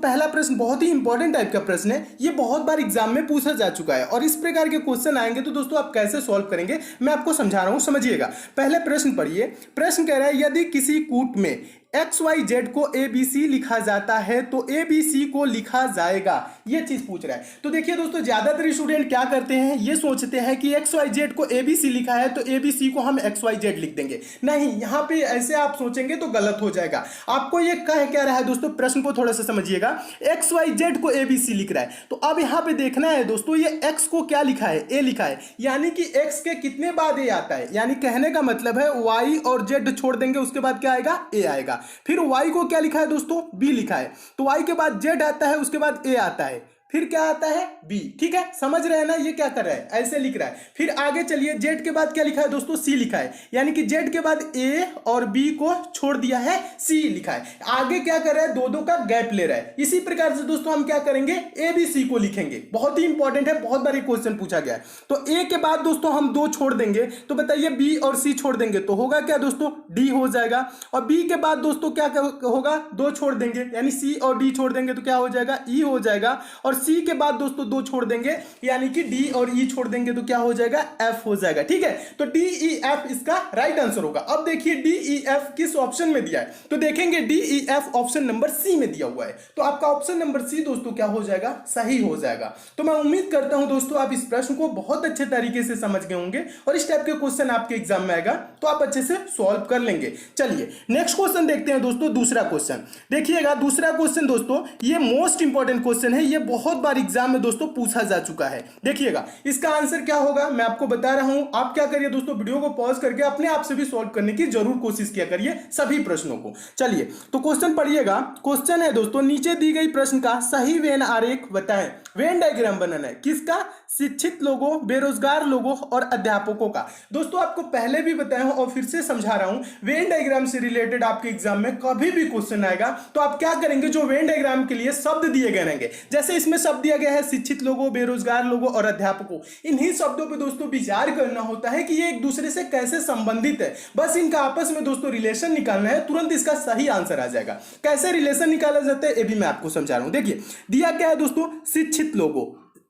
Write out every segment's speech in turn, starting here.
पहला प्रश्न बहुत ही इंपॉर्टेंट टाइप का प्रश्न है, ये बहुत बार एग्जाम में पूछा जा चुका है और इस प्रकार के क्वेश्चन आएंगे तो दोस्तों आप कैसे सॉल्व करेंगे मैं आपको समझा रहा हूं, समझिएगा। पहले प्रश्न पढ़िए। प्रश्न कह रहा है यदि किसी कूट में XYZ को ABC लिखा जाता है तो ABC को लिखा जाएगा, ये चीज पूछ रहा है। तो देखिए दोस्तों, ज्यादातर स्टूडेंट क्या करते हैं, ये सोचते हैं कि XYZ को ABC लिखा है तो ABC को हम XYZ लिख देंगे। नहीं, यहां पे ऐसे आप सोचेंगे तो गलत हो जाएगा। आपको ये कह क्या रहा है दोस्तों, प्रश्न को थोड़ा सा समझिएगा। XYZ को ABC लिख रहा है तो अब यहां पे देखना है दोस्तों, ये X को क्या लिखा है, A लिखा है, यानी कि X के कितने बाद A आता है, यानी कहने का मतलब है Y और Z छोड़ देंगे, उसके बाद क्या आएगा, A आएगा। फिर y को क्या लिखा है दोस्तों, b लिखा है, तो y के बाद z आता है, उसके बाद a आता है, फिर क्या आता है b। ठीक है, समझ रहे हैं ना, ये क्या कर रहा है, ऐसे लिख रहा है। फिर आगे चलिए, z के बाद क्या लिखा है दोस्तों, c लिखा है, यानी कि z के बाद a और b को छोड़ दिया है, c लिखा है। आगे क्या कर रहा है, दो का गैप ले रहा है। इसी प्रकार से दोस्तों हम क्या करेंगे, a b c को लिखेंगे। बहुत ही इंपॉर्टेंट है, बहुत बार क्वेश्चन पूछा गया है। तो a के बाद दोस्तों हम दो छोड़ देंगे, तो बताइए b और c छोड़ देंगे तो होगा क्या दोस्तों, d हो जाएगा। और b के बाद दोस्तों क्या होगा, दो छोड़ देंगे, यानी c और d छोड़ देंगे तो क्या हो जाएगा, e हो जाएगा। और सी के बाद दोस्तों दो छोड़ देंगे, यानी कि डी और ई छोड़ देंगे तो क्या हो जाएगा, एफ हो जाएगा। ठीक है, तो डी ई एफ इसका राइट आंसर होगा। अब देखिए डी ई एफ किस ऑप्शन में दिया है, तो देखेंगे D E F option number C में दिया हुआ है, तो आपका ऑप्शन नंबर सी दोस्तों क्या हो जाएगा, सही हो जाएगा। तो मैं उम्मीद करता हूं दोस्तों आप इस प्रश्न को बहुत अच्छे तरीके से समझ गए होंगे और इस टाइप के क्वेश्चन आपके एग्जाम में आएगा तो आप अच्छे से सॉल्व कर लेंगे। चलिए नेक्स्ट क्वेश्चन देखते हैं दोस्तों, दूसरा क्वेश्चन देखिएगा। दूसरा क्वेश्चन दोस्तों ये मोस्ट इंपॉर्टेंट क्वेश्चन है, ये बहुत बार एग्जाम में दोस्तों पूछा जा चुका है। देखिएगा इसका आंसर क्या होगा मैं आपको बता रहा हूं, आप क्या करिए दोस्तों, वीडियो को पॉज करके अपने आप से भी सॉल्व करने की जरूर कोशिश किया करिए सभी प्रश्नों को। चलिए तो क्वेश्चन पढ़िएगा। क्वेश्चन है दोस्तों, नीचे दी गई प्रश्न का सही वेन आरेख बताएं। वेन डायग्राम बनाना है, किसका, शिक्षित लोगों, बेरोजगार लोगों और अध्यापकों का। दोस्तों आपको पहले भी बताया हूं और फिर से समझा रहा हूं, वेन डायग्राम से रिलेटेड आपके एग्जाम में कभी भी क्वेश्चन आएगा तो आप क्या करेंगे, जो वेन डायग्राम के लिए शब्द दिए गए रहेंगे, जैसे इसमें शब्द दिया गया है शिक्षित लोगों, बेरोजगार लोगों और अध्यापकों, इन्हीं शब्दों पे दोस्तों विचार करना होता है कि ये एक दूसरे से कैसे संबंधित है। बस इनका आपस में दोस्तों रिलेशन निकालना है, तुरंत इसका सही आंसर आ जाएगा। कैसे रिलेशन निकाला जाता है ये भी मैं आपको समझा रहा हूं। देखिए दिया क्या है दोस्तों, शिक्षित लोगों,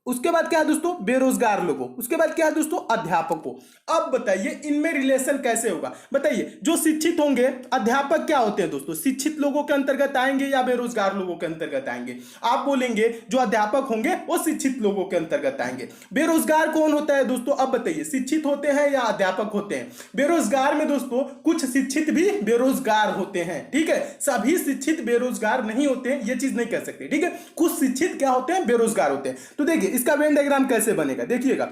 उसके बाद क्या है दोस्तों, बेरोजगार लोगों, उसके बाद क्या है दोस्तों, अध्यापकों। अब बताइए इनमें रिलेशन कैसे होगा, बताइए। जो शिक्षित होंगे, अध्यापक क्या होते हैं दोस्तों, शिक्षित लोगों के अंतर्गत आएंगे या बेरोजगार लोगों के अंतर्गत आएंगे। आप बोलेंगे जो अध्यापक होंगे वो शिक्षित लोगों के अंतर्गत आएंगे। बेरोजगार कौन होता है दोस्तों, अब बताइए, शिक्षित होते हैं या अध्यापक होते हैं। बेरोजगार में दोस्तों कुछ शिक्षित भी बेरोजगार होते हैं। ठीक है, सभी शिक्षित बेरोजगार नहीं होते हैं, ये चीज नहीं कह सकते। ठीक है, कुछ शिक्षित क्या होते हैं, बेरोजगार होते हैं। तो देखिए इसका वेन डायग्राम कैसे बनेगा, देखिएगा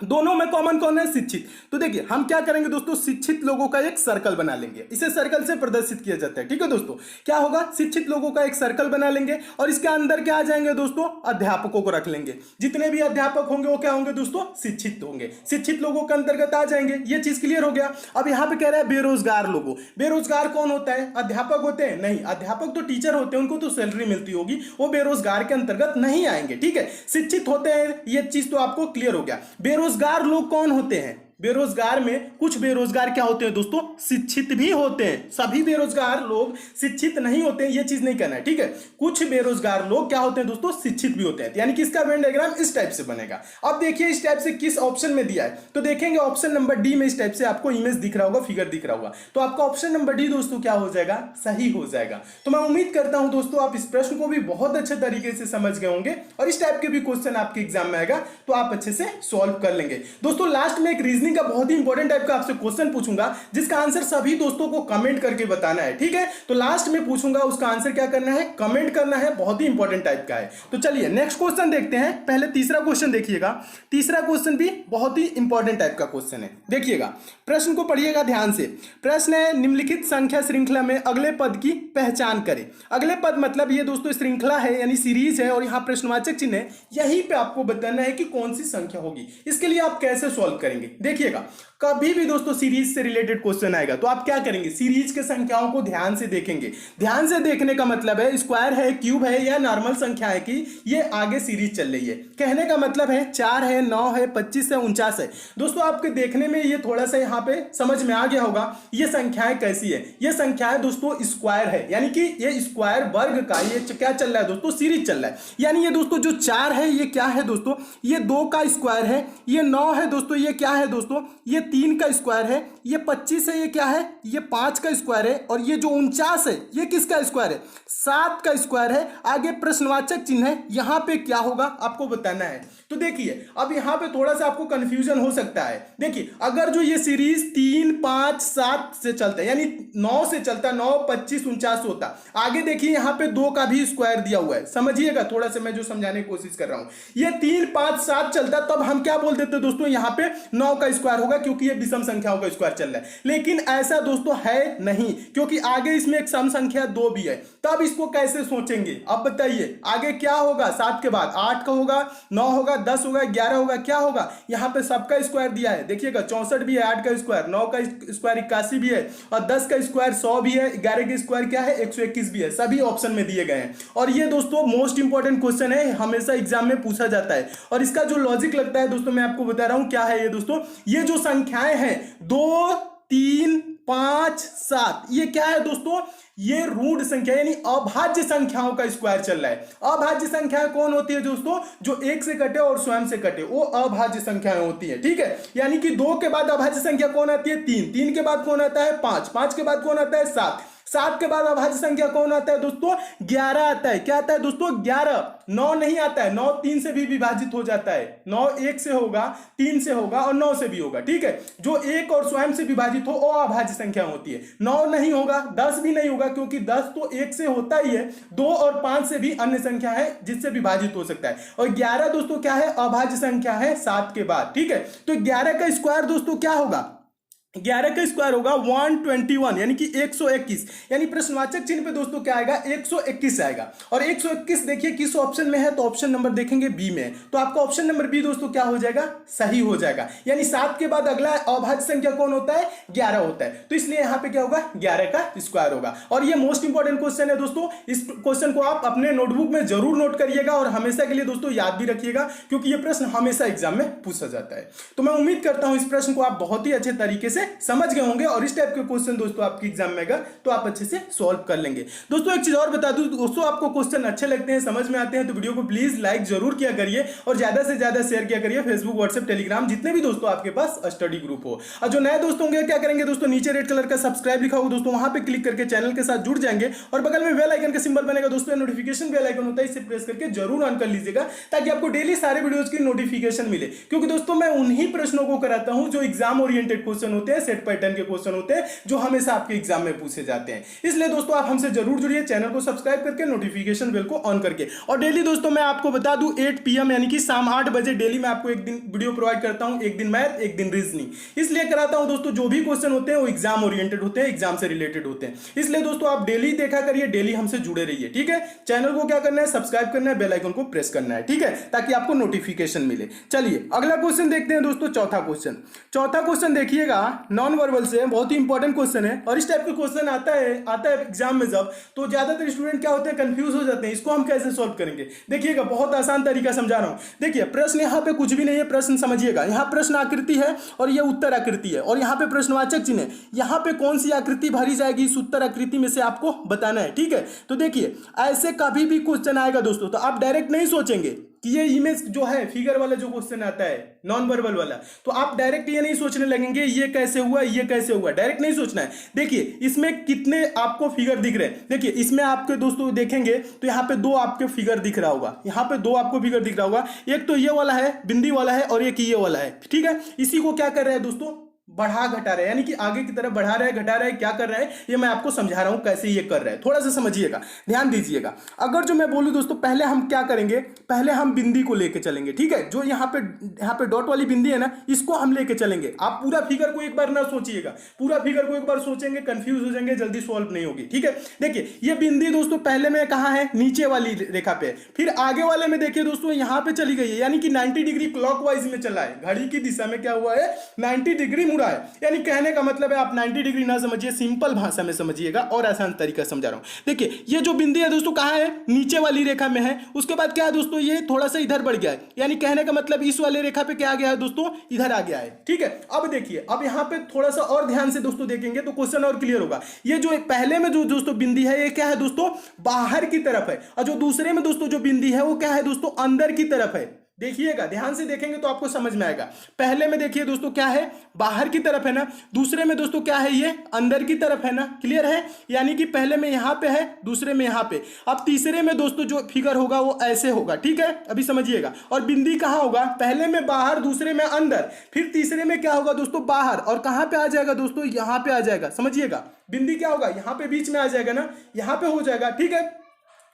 दोनों में कॉमन कौन है, शिक्षित। तो देखिए हम क्या करेंगे दोस्तों, शिक्षित लोगों का एक सर्कल बना लेंगे, इसे सर्कल से प्रदर्शित किया जाता है। ठीक है दोस्तों, क्या होगा, शिक्षित लोगों का एक सर्कल बना लेंगे और इसके अंदर क्या आ जाएंगे दोस्तों, अध्यापकों को रख लेंगे। जितने भी अध्यापक होंगे वो क्या होंगे दोस्तों, शिक्षित होंगे, शिक्षित लोगों के अंतर्गत आ जाएंगे। ये चीज क्लियर हो गया। अब यहाँ पे कह रहा है बेरोजगार लोगों, बेरोजगार कौन होता है, अध्यापक होते हैं, नहीं, अध्यापक तो टीचर होते हैं, उनको तो सैलरी मिलती होगी, वो बेरोजगार के अंतर्गत नहीं आएंगे। ठीक है, शिक्षित होते हैं, ये चीज तो आपको क्लियर हो गया। बेरोजगार लोग कौन होते हैं, बेरोजगार में कुछ बेरोजगार क्या होते हैं दोस्तों, शिक्षित भी होते हैं, सभी बेरोजगार लोग शिक्षित नहीं होते हैं, ये चीज नहीं करना है। ठीक है, कुछ बेरोजगार लोग क्या होते हैं दोस्तों, शिक्षित भी होते हैं, यानी कि इसका वेन डायग्राम इस टाइप से बनेगा। अब देखिए इस टाइप से किस ऑप्शन में दिया है, तो देखेंगे ऑप्शन नंबर डी में इस टाइप से आपको इमेज दिख रहा होगा, फिगर दिख रहा होगा, तो आपका ऑप्शन नंबर डी दोस्तों क्या हो जाएगा, सही हो जाएगा। तो मैं उम्मीद करता हूं दोस्तों आप इस प्रश्न को भी बहुत अच्छे तरीके से समझ गए होंगे और इस टाइप के भी क्वेश्चन आपके एग्जाम में आएगा तो आप अच्छे से सॉल्व कर लेंगे। दोस्तों लास्ट में एक रीजनिंग का बहुत ही इंपॉर्टेंट टाइप का आपसे क्वेश्चन पूछूंगा जिसका आंसर सभी दोस्तों को कमेंट करके बताना है। ठीक है, तो लास्ट में पूछूंगा, उसका आंसर क्या करना है, कमेंट करना है, बहुत ही इंपॉर्टेंट टाइप का है। तो चलिए नेक्स्ट क्वेश्चन देखते हैं। पहले तीसरा क्वेश्चन देखिएगा, तीसरा क्वेश्चन भी बहुत ही इंपॉर्टेंट टाइप का क्वेश्चन है। देखिएगा प्रश्न को पढ़िएगा ध्यान से। प्रश्न है, निम्नलिखित संख्या श्रृंखला में अगले पद की पहचान करें। अगले पद मतलब ये दोस्तों श्रृंखला है, यानी सीरीज है और यहां प्रश्नवाचक चिन्ह है, यहीं पे आपको बताना है कि कौन सी संख्या होगी। इसके लिए आप कैसे सॉल्व करेंगे, देखिए देखिएगा, कभी भी दोस्तों सीरीज से रिलेटेड क्वेश्चन आएगा तो आप क्या करेंगे, सीरीज के संख्याओं को ध्यान से देखेंगे। ध्यान से देखने का मतलब है स्क्वायर है, क्यूब है या नॉर्मल संख्या है कि ये आगे सीरीज चल रही है। कहने का मतलब है 4 है, 9 है, 25 है, 49 है। दोस्तों आपके देखने में ये थोड़ा सा यहाँ पे समझ में आ गया होगा ये संख्याएं कैसी है। ये संख्याएं दोस्तों स्क्वायर है, यानी कि ये स्क्वायर वर्ग का ये क्या चल रहा है दोस्तों, सीरीज चल रहा है। यानी ये दोस्तों जो 4 है ये क्या है दोस्तों, ये 2 का स्क्वायर है। ये 9 है दोस्तों, ये क्या है दोस्तों, ये 3 का स्क्वायर है। ये 25 है, ये क्या है, ये 5 का स्क्वायर है। और ये जो 49 है ये किसका स्क्वायर है, 7 का स्क्वायर है। आगे प्रश्नवाचक चिन्ह है, यहां पे क्या होगा आपको बताना है। तो देखिए अब यहां पे थोड़ा सा आपको कंफ्यूजन हो सकता है। देखिए अगर जो ये सीरीज 3, 5, 7 से चलता है, यानी 9 से चलता, 9, 25, 49 होता, आगे देखिए यहां पे 2 का भी स्क्वायर दिया हुआ है। समझिएगा थोड़ा सा मैं जो समझाने की कोशिश कर रहा हूं, ये 3, 5, 7 चलता तब हम क्या बोल देते दोस्तों, यहां पे 9 का स्क्वायर होगा क्योंकि ये विषम संख्याओं का स्क्वायर चल रहा है। लेकिन ऐसा दोस्तों है नहीं, क्योंकि आगे इसमें एक सम संख्या 2 भी है। तब इसको कैसे सोचेंगे अब बताइए, आगे क्या होगा, 7 के बाद 8 का होगा, 9 होगा, 10 होगा, 11 होगा, क्या होगा, यहां पे सबका स्क्वायर दिया है। देखिएगा 64 भी है, 8 का स्क्वायर, 9 का स्क्वायर 81 भी है, और 10 का स्क्वायर 100 भी है, 11 का स्क्वायर क्या है 121 भी है। सभी ऑप्शन में दिए गए हैं। और ये दोस्तों मोस्ट इंपॉर्टेंट क्वेश्चन है, हमेशा एग्जाम में पूछा जाता है। और इसका जो लॉजिक लगता है दोस्तों मैं आपको बता रहा हूं क्या है ये दोस्तों, ये जो संख्याएं हैं 2, 3, 5, 7, ये क्या है दोस्तों, ये ऋण संख्या यानी अभाज्य संख्याओं का स्क्वायर चल रहा है। अभाज्य संख्याएं कौन होती है दोस्तों, जो एक से कटे और स्वयं से कटे, वो अभाज्य संख्याएं होती है। ठीक है, यानी कि 2 के बाद अभाज्य संख्या कौन आती है, 3, 3 के बाद कौन आता है 5, 5 के बाद कौन आता है 7, 7 के बाद अभाज्य संख्या कौन आता है दोस्तों, 11 आता है। क्या आता है दोस्तों 11, 9 नहीं आता है, 9 3 से भी विभाजित हो जाता है, 9 1 से होगा, 3 से होगा और 9 से भी होगा। ठीक है, जो एक और स्वयं से विभाजित हो वो अभाज्य संख्या होती है। 9 नहीं होगा, 10 भी नहीं होगा, क्योंकि 10 तो 1 से होता ही है, 2 और 5 से भी अन्य संख्या है जिससे विभाजित हो सकता है। और 11 दोस्तों क्या है, अभाज्य संख्या है 7 के बाद। ठीक है, तो 11 का स्क्वायर दोस्तों क्या होगा, 11 का स्क्वायर होगा 121, यानी कि 121, यानी प्रश्नवाचक चिन्ह पे दोस्तों क्या आएगा 121 आएगा। और 121 देखिए किस ऑप्शन में है, तो ऑप्शन नंबर देखेंगे बी में, तो आपका ऑप्शन नंबर बी दोस्तों क्या हो जाएगा, सही हो जाएगा। यानी 7 के बाद अगला अभाज्य संख्या कौन होता है, 11 होता है। तो इसलिए यहां पे क्या होगा, 11 का स्क्वायर होगा। और ये मोस्ट इंपॉर्टेंट क्वेश्चन है दोस्तों, इस क्वेश्चन को आप अपने नोटबुक में जरूर नोट करिएगा और हमेशा के लिए दोस्तों याद भी रखिएगा, क्योंकि ये प्रश्न हमेशा एग्जाम में पूछा जाता है। तो मैं उम्मीद करता हूं इस प्रश्न को आप बहुत ही अच्छे तरीके से समझ गए होंगे, और इस टाइप के क्वेश्चन दोस्तों आपके एग्जाम में आएगा तो आप अच्छे से सॉल्व कर लेंगे। दोस्तों एक चीज और बता दूं, दोस्तों आपको क्वेश्चन अच्छे लगते हैं, समझ में आते हैं, तो वीडियो को प्लीज लाइक जरूर किया करिए और ज्यादा से ज्यादा शेयर किया करिए फेसबुक, व्हाट्सएप, टेलीग्राम, जितने भी दोस्तों आपके पास स्टडी ग्रुप हो। और जो नए दोस्त होंगे क्या करेंगे दोस्तों, नीचे रेड कलर का सब्सक्राइब लिखा होगा दोस्तों, वहां पे क्लिक करके चैनल के साथ जुड़ जाएंगे, और बगल में बेल आइकन का सिंबल बनेगा दोस्तों, नोटिफिकेशन बेल आइकन होता है, इसे प्रेस करके जरूर ऑन कर लीजिएगा, ताकि आपको डेली सारे वीडियोज की नोटिफिकेशन मिले। क्योंकि दोस्तों मैं उन्हीं प्रश्नों को कराता हूं जो एग्जाम ओरिएंटेड क्वेश्चन होते हैं, सेट पैटर्न के क्वेश्चन होते हैं, जो हमेशा आपके एग्जाम में पूछे जाते हैं। इसलिए दोस्तों आप हमसे जरूर जुड़िए, चैनल को सब्सक्राइब करके नोटिफिकेशन बेल को ऑन करके। और डेली दोस्तों मैं आपको बता दूं 8 PM यानी कि शाम 8 बजे डेली मैं आपको एक दिन वीडियो प्रोवाइड करता हूं, एक दिन मैथ, एक दिन रीजनिंग। इसलिए कराता हूं दोस्तों, जो भी क्वेश्चन होते हैं वो एग्जाम ओरिएंटेड होते हैं, एग्जाम से रिलेटेड होते हैं। इसलिए दोस्तों आप डेली देखा करिए, डेली हमसे जुड़े रहिए। ठीक है, चैनल को क्या करना है, सब्सक्राइब करना है, बेल आइकन को प्रेस करना है। ठीक है, ताकि आपको नोटिफिकेशन मिले। चलिए अगला क्वेश्चन देखते हैं दोस्तों, चौथा क्वेश्चन। चौथा क्वेश्चन देखिएगा नॉन वर्बल से, बहुत ही इंपॉर्टेंट क्वेश्चन है। और इस टाइप का क्वेश्चन आता है एग्जाम में जब, तो ज्यादातर स्टूडेंट क्या होते हैं, कंफ्यूज हो जाते हैं, इसको हम कैसे सॉल्व करेंगे। देखिएगा बहुत आसान तरीका समझा रहा हूं। देखिए प्रश्न यहां पे कुछ भी नहीं है, प्रश्न समझिएगा, यहां प्रश्न आकृति है और ये उत्तर आकृति है, और यहां पे प्रश्नवाचक चिन्ह है। यहां पे कौन सी आकृति भरी जाएगी इस उत्तर आकृति में से आपको बताना है। ठीक है, तो देखिए ऐसे कभी भी क्वेश्चन आएगा दोस्तों, तो आप डायरेक्ट नहीं सोचेंगे कि ये इमेज जो है, फिगर वाला जो क्वेश्चन आता है नॉन वर्बल वाला, तो आप डायरेक्ट ये नहीं सोचने लगेंगे ये कैसे हुआ, ये कैसे हुआ, डायरेक्ट नहीं सोचना है। देखिए इसमें कितने आपको फिगर दिख रहे हैं, देखिए इसमें आपके दोस्तों देखेंगे तो यहाँ पे 2 आपके फिगर दिख रहा होगा, यहाँ पे 2 आपको फिगर दिख रहा होगा, एक तो ये वाला है, बिंदी वाला है, और एक ये वाला है। ठीक है, इसी को क्या कर रहे हैं दोस्तों, बढ़ा घटा रहा है, यानी कि आगे की तरफ बढ़ा रहा है, घटा रहा है, क्या कर रहा है, ये मैं आपको समझा रहा हूं कैसे ये कर रहा है। थोड़ा सा समझिएगा, ध्यान दीजिएगा। अगर जो मैं बोलूं दोस्तों, पहले हम क्या करेंगे, पहले हम बिंदी को लेके चलेंगे, ठीक है। जो यहाँ पे डॉट वाली बिंदी है ना, इसको हम लेके चलेंगे। आप पूरा फिगर को एक बार ना सोचिएगा, पूरा फिगर को एक बार सोचेंगे कंफ्यूज हो जाएंगे, जल्दी सॉल्व नहीं होगी, ठीक है। देखिए ये बिंदी दोस्तों पहले में कहाँ है, नीचे वाली रेखा पे, फिर आगे वाले में देखिए दोस्तों यहाँ पे चली गई है, यानी कि 90 डिग्री क्लॉकवाइज में चला है, घड़ी की दिशा में क्या हुआ है, 90 डिग्री मुड़ा है। यानी कहने का मतलब है, आप 90 डिग्री ना समझिए, सिंपल भाषा में समझिएगा और आसान तरीका समझा रहा हूं। देखिए ये जो बिंदी है दोस्तों कहां है, नीचे वाली रेखा में है। उसके बाद क्या है दोस्तों, ये थोड़ा सा इधर बढ़ गया है, यानी कहने का मतलब इस वाले रेखा पे क्या आ गया है दोस्तों, इधर आ गया है, ठीक है। अब देखिए, अब यहां पे थोड़ा सा और ध्यान से दोस्तों देखेंगे तो क्वेश्चन और क्लियर होगा। ये जो पहले में जो दोस्तों बिंदी है, ये क्या है दोस्तों, बाहर की तरफ है, और जो दूसरे में दोस्तों जो बिंदी है वो क्या है दोस्तों, अंदर की तरफ है। देखिएगा, ध्यान से देखेंगे तो आपको समझ में आएगा। पहले में देखिए दोस्तों क्या है, बाहर की तरफ है ना, दूसरे में दोस्तों क्या है, ये अंदर की तरफ है ना, क्लियर है। यानी कि पहले में यहां पे है, दूसरे में यहां पे। अब तीसरे में दोस्तों जो फिगर होगा वो ऐसे होगा, ठीक है, अभी समझिएगा। और बिंदी कहां होगा, पहले में बाहर, दूसरे में अंदर, फिर तीसरे में क्या होगा दोस्तों, बाहर, और कहां पे आ जाएगा दोस्तों, यहां पे आ जाएगा, समझिएगा। बिंदी क्या होगा, यहां पे बीच में आ जाएगा ना, यहां पे हो जाएगा, ठीक है,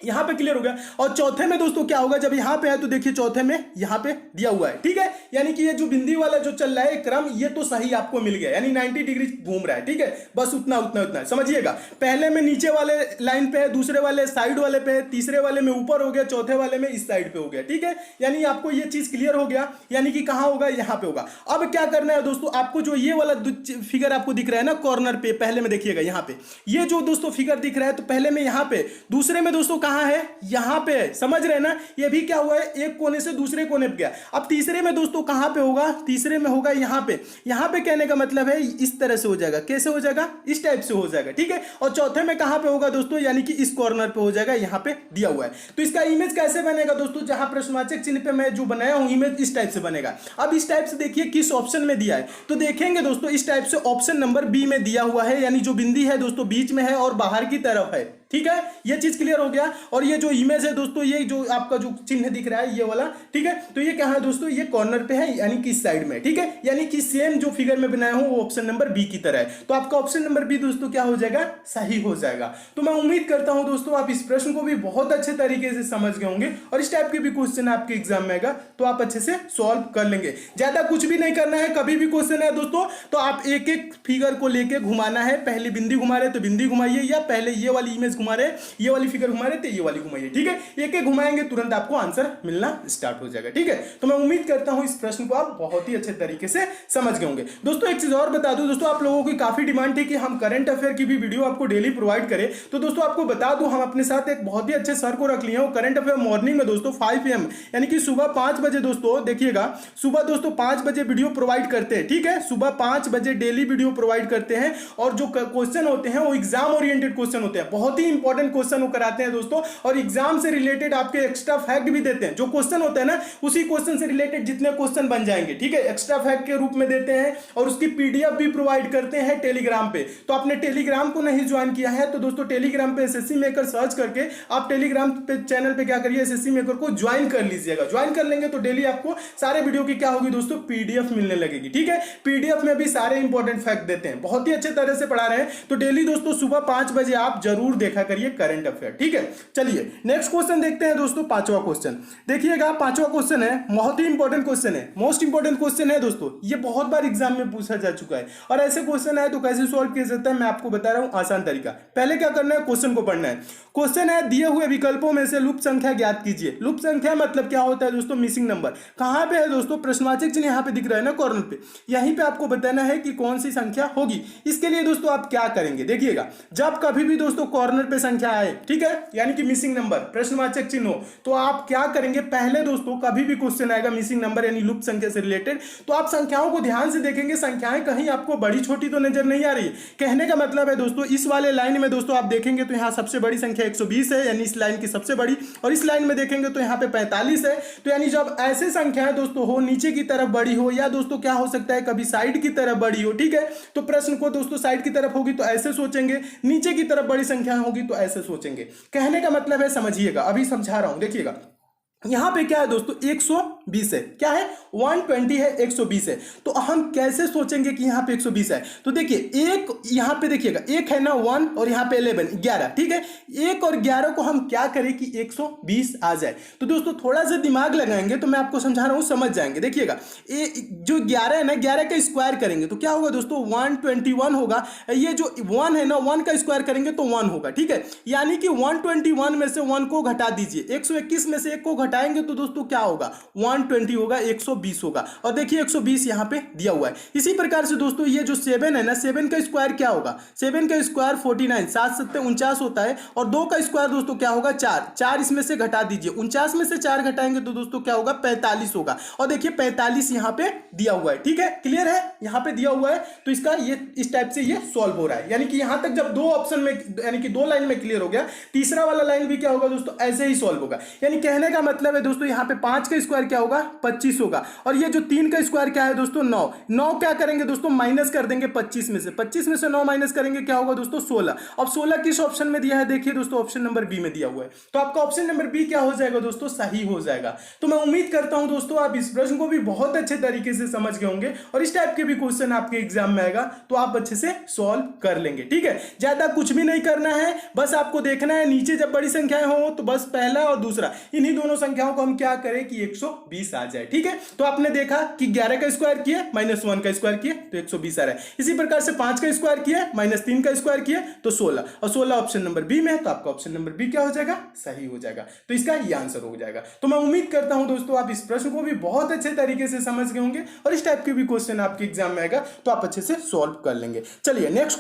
यहां पे क्लियर हो गया। और चौथे में दोस्तों क्या होगा, जब यहां पे है तो देखिए चौथे में यहां पे दिया हुआ है, ठीक है। यानी कि ये जो बिंदी वाला जो चल रहा है क्रम, ये तो सही आपको मिल गया, यानी 90 डिग्री घूम रहा है, ठीक है। बस उतना उतना उतना समझिएगा। पहले में नीचे वाले लाइन पे है, दूसरे वाले साइड वाले पे है, तीसरे वाले में ऊपर हो गया, चौथे वाले में इस साइड पे हो गया, ठीक है। यानी आपको ये चीज क्लियर हो गया, यानी कि कहां होगा, यहां पे होगा। अब क्या करना है दोस्तों, आपको जो ये वाला फिगर आपको दिख रहा है ना कॉर्नर पे, पहले में देखिएगा यहां पे, ये जो दोस्तों फिगर दिख रहा है, तो पहले में यहां पे, दूसरे में दोस्तों कहां है, यहां पे है, समझ रहे हैं ना। ये भी क्या हुआ है, एक कोने से दूसरे कोने पे गया। अब तीसरे में दोस्तों कहां पे होगा, तीसरे में होगा यहां पे। यहां पे कहने का मतलब है इस तरह से हो जाएगा, कैसे हो जाएगा, इस टाइप से हो जाएगा, ठीक है। और चौथे में कहां पे होगा दोस्तों, यानी कि इस कॉर्नर पे हो जाएगा, यहां पे दिया हुआ है। तो इसका इमेज कैसे बनेगा दोस्तों, जहां प्रश्नवाचक चिन्ह पे मैं जो बनाया हूं इमेज, इस टाइप से बनेगा। अब इस टाइप से देखिए किस ऑप्शन में दिया है, तो देखेंगे दोस्तों इस टाइप से ऑप्शन नंबर बी में दिया हुआ है, यानी जो बिंदी है दोस्तों बीच में है और बाहर की तरफ है, ठीक है। ये चीज क्लियर हो गया। और ये जो इमेज है दोस्तों, ये जो आपका जो चिन्ह दिख रहा है ये वाला, ठीक है, तो ये कहां है दोस्तों, ये कॉर्नर पे है, यानी कि इस साइड में, ठीक है। यानी कि सेम जो फिगर में बनाया हूं वो ऑप्शन नंबर बी की तरह है। तो आपका ऑप्शन नंबर बी दोस्तों क्या हो जाएगा, सही हो जाएगा। तो मैं उम्मीद करता हूं दोस्तों आप इस प्रश्न को भी बहुत अच्छे तरीके से समझ गए होंगे, और इस टाइप के भी क्वेश्चन आपके एग्जाम में आएगा तो आप अच्छे से सॉल्व कर लेंगे। ज्यादा कुछ भी नहीं करना है, कभी भी क्वेश्चन है दोस्तों तो आप एक एक फिगर को लेके घुमाना है। पहले बिंदी घुमा रहे तो बिंदी घुमाइए, या पहले ये वाली इमेज घुमा रहे, ये वाली फिगर घुमा रहे थे, ये वाली घुमाइए, ठीक है। एक एक घुमाएंगे तुरंत आपको आंसर मिलना स्टार्ट हो जाएगा, ठीक है। तो मैं उम्मीद करता हूं इस प्रश्न को आप बहुत ही अच्छे तरीके से समझ गए होंगे। दोस्तों एक चीज और बता दूं दोस्तों, आप लोगों की काफी डिमांड थी कि हम करंट अफेयर की भी वीडियो आपको डेली प्रोवाइड करें। तो दोस्तों आपको बता दूं, हम अपने साथ एक बहुत ही अच्छे सर को रख लिए हैं। करंट अफेयर मॉर्निंग में दोस्तों 5 PM यानी कि सुबह 5 बजे दोस्तों, देखिएगा सुबह दोस्तों 5 बजे वीडियो प्रोवाइड करते हैं, ठीक है। सुबह 5 बजे डेली वीडियो प्रोवाइड करते हैं, और जो क्वेश्चन होते हैं वो एग्जाम ओरिएंटेड क्वेश्चन होते हैं, बहुत ही इंपॉर्टेंट क्वेश्चन वो कराते हैं दोस्तों। और एग्जाम से रिलेटेड आपके एक्स्ट्रा फैक्ट भी देते हैं। जो क्वेश्चन होता है ना, उसी क्वेश्चन से रिलेटेड जितने क्वेश्चन बन जाएंगे, ठीक है, एक्स्ट्रा फैक्ट के रूप में देते हैं। और उसकी पीडीएफ भी प्रोवाइड करते हैं टेलीग्राम पे। तो आपने टेलीग्राम को नहीं ज्वाइन किया है तो दोस्तों टेलीग्राम पे एसएससी मेकर सर्च करके आप टेलीग्राम पे चैनल पे क्या करिए, एसएससी मेकर को ज्वाइन कर लीजिएगा। ज्वाइन कर लेंगे तो डेली आपको सारे वीडियो की क्या होगी दोस्तों, पीडीएफ मिलने लगेगी, ठीक है। पीडीएफ में भी सारे इंपॉर्टेंट फैक्ट देते हैं, बहुत ही अच्छे तरह से पढ़ा रहे हैं। तो डेली दोस्तों सुबह 5 बजे आप जरूर देखा करिए करंट अफेयर, ठीक है। चलिए नेक्स्ट क्वेश्चन देखते हैं दोस्तों, पांचवा क्वेश्चन। देखिएगा पांचवा क्वेश्चन है, बहुत ही इंपॉर्टेंट क्वेश्चन है, मोस्ट इंपॉर्टेंट क्वेश्चन है दोस्तों। ये बहुत बार एग्जाम में पूछा जा चुका है, और ऐसे क्वेश्चन है तो कैसे सॉल्व किया जाता है मैं आपको बता रहा हूं आसान तरीका। पहले क्या करना है, क्वेश्चन को पढ़ना है। क्वेश्चन है, दिए हुए विकल्पों में से लुप्त संख्या ज्ञात कीजिए। लुप्त संख्या मतलब क्या होता है दोस्तों, मिसिंग नंबर। कहां पे है दोस्तों, प्रश्नवाचक चिन्ह यहां पे दिख रहा है ना कॉर्नर पे, यहीं पे आपको बताना है कि कौन सी संख्या होगी। इसके लिए दोस्तों आप क्या करेंगे, देखिएगा जब कभी भी दोस्तों कॉर्नर पे संख्या आए, ठीक है, यानी कि मिसिंग नंबर, प्रश्नवाचक चिन्ह हो, तो आप क्या करेंगे, पहले दोस्तों कभी भी क्वेश्चन आएगा मिसिंग नंबर यानी लुप्त संख्या से रिलेटेड, तो आप संख्याओं को ध्यान से देखेंगे। संख्याएं कहीं आपको बड़ी छोटी तो नजर नहीं आ रही। कहने का मतलब है दोस्तों, इस वाले लाइन में दोस्तों आप देखेंगे तो यहां सबसे बड़ी संख्या 120 है, यानी इस लाइन की सबसे बड़ी, और इस लाइन में देखेंगे तो यहां पे 45 है। तो यानी जब ऐसे संख्याएं दोस्तों हो, नीचे की तरफ बड़ी हो, या दोस्तों क्या हो सकता है कभी साइड की तरफ बड़ी हो, ठीक है, तो प्रश्न को दोस्तों साइड की तरफ होगी तो ऐसे सोचेंगे, नीचे की तरफ बड़ी संख्या होगी तो ऐसे सोचेंगे। कहने का मतलब है, समझिएगा, अभी समझा रहा हूं, देखिएगा यहां पे क्या है दोस्तों, 120 है। क्या है? 120 है, 120 है। तो हम कैसे सोचेंगे कि यहाँ पे 120 है? तो देखिए एक यहाँ पे देखिएगा, एक है ना 1 और यहाँ पे 11, ठीक है। 1 और 11 को हम क्या करें कि 120 आ जाए। तो दोस्तों थोड़ा सा दिमाग लगाएंगे तो मैं आपको समझा रहा हूँ, समझ जाएंगे। देखिएगा जो 11 है ना, 11 का स्क्वायर करेंगे तो क्या होगा दोस्तों? 121 होगा। ये जो 1 है ना, 1 का स्क्वायर करेंगे तो 1 होगा, ठीक है। यानी कि 121 में से 1 को घटा दीजिए, 121 में से 1 को घटाएंगे तो दोस्तों क्या होगा? 120 होगा, 120 होगा। और देखिए 120 यहाँ पे दिया हुआ है। इसी प्रकार से दोस्तों ये जो 7 है ना, 7 का स्क्वायर क्या होगा? 7 का स्क्वायर 49, 7 7 49 होता है। और 2 का स्क्वायर दोस्तों क्या होगा? 4, 4 इसमें से घटा दीजिए, 49 में से 4 घटाएंगे तो दोस्तों क्या होगा? 45 होगा। और देखिए 45 यहाँ पे दिया हुआ है, ठीक है। क्लियर है? यहाँ पे दिया हुआ है तो इसका ये इस टाइप से ये सॉल्व हो रहा है। यानी कि यहां तक जब दो ऑप्शन में, यानी कि दो लाइन में क्लियर हो गया, तीसरा वाला लाइन भी क्या होगा दोस्तों? ऐसे ही सॉल्व होगा। यानी कहने का मतलब है दोस्तों यहाँ पे 5 का स्क्वायर क्या होगा? 25 होगा। और ये जो 3 का स्क्वायर क्या है दोस्तों? 9। 9 क्या करेंगे दोस्तों? माइनस कर देंगे 25 में से। 25 में से 9 माइनस करेंगे, क्या होगा दोस्तों? 16। अब 16 किस ऑप्शन में दिया है? देखिए दोस्तों ऑप्शन नंबर बी में दिया हुआ है। तो आपका ऑप्शन नंबर बी क्या हो जाएगा दोस्तों? सही हो जाएगा। तो मैं उम्मीद करता हूं दोस्तों आप इस प्रश्न को भी बहुत अच्छे तरीके से समझ गए होंगे और इस टाइप के भी क्वेश्चन आपके एग्जाम में आएगा तो आप अच्छे से सॉल्व कर लेंगे, ठीक है। ज्यादा कुछ भी नहीं करना है, बस आपको देखना है नीचे जब बड़ी संख्याएं हो तो बस पहला और दूसरा इन्हीं दोनों संख्याओं को हम क्या करें कि 120 आ जाए, ठीक है। तो आपने देखा कि 11 का स्क्वायर किए -1 का स्क्वायर किए तो 120 आ रहा है। इसी प्रकार से 5 का स्क्वायर किए -3 का स्क्वायर किए तो 16, और 16 ऑप्शन नंबर बी में है तो आपका ऑप्शन नंबर बी क्या हो जाएगा? सही हो जाएगा। तो इसका ये आंसर हो जाएगा। तो मैं उम्मीद करता हूं दोस्तों आप इस प्रश्न को भी बहुत अच्छे तरीके से समझ गए होंगे और इस टाइप के भी क्वेश्चन आपके एग्जाम में आएगा तो आप अच्छे से सॉल्व कर लेंगे। चलिए नेक्स्ट